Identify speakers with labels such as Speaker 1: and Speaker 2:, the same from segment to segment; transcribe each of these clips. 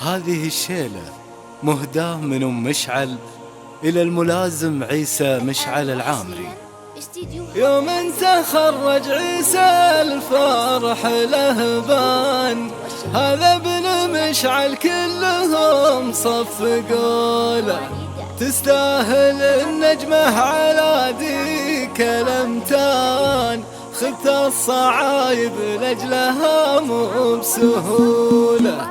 Speaker 1: هذه الشيلة مهداة من أم مشعل إلى الملازم عيسى مشعل العامري. يوم تخرج عيسى الفرح له بان، هذا ابن مشعل كلهم صفقوا له، تستاهل النجمة على ذيك الامتان، خذت الصعايب لأجلها مو بسهولة.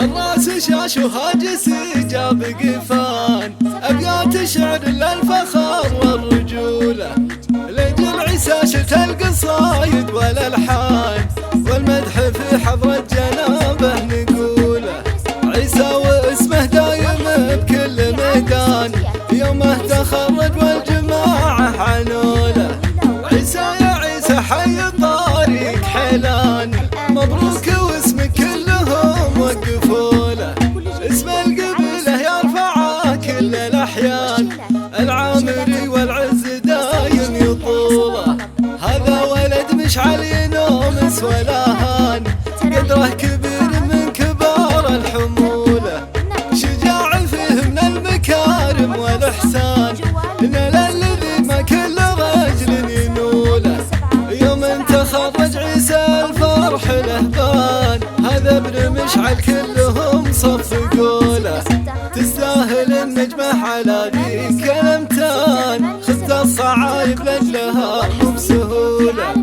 Speaker 1: الراس شاش وهاجس جاب قفان، أبيات شعر للفخر والرجولة، لجل عيسى شلت القصايد والألحان، والمدح في حضرة جنابه نقوله. عيسى واسمه دايم بكل ميدان، يومه تخرج والجماعة عنوله. عيسى يا عيسى حي الطريق حيلان، مبروك واسمك كلهم وقفوا له. اسم القبيلة يرفعه كل الأحيان، العامري والعز دايم يطوله. هذا ولد مشعل ينومس ولا هان، قدره كبير من كبار الحمولة، شجاع فيه من المكارم والإحسان، نال الذي ما كل رجل ينوله. يوم تخرج عيسى الفرح له بان، هذا ابن مشعل كلهم صفقوا له، تستاهل النجمة على ذيك الامتان، خذت الصعايب لأجلها مو بسهولة.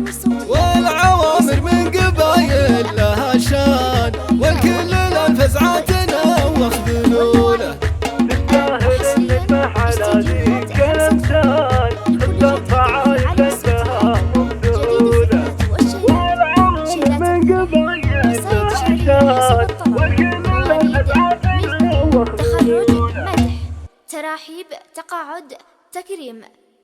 Speaker 1: والعوامر من قبايل لها شان، والكل الفزعاتنا واخذلوله، تستاهل النجمة على ذيك الامتان، خذت الصعايب لأجلها مو بسهولة. والعوامر من قبايل لها شان، والكل الفزعاتنا واخذلوله.
Speaker 2: تراحيب، تقاعد، تكريم.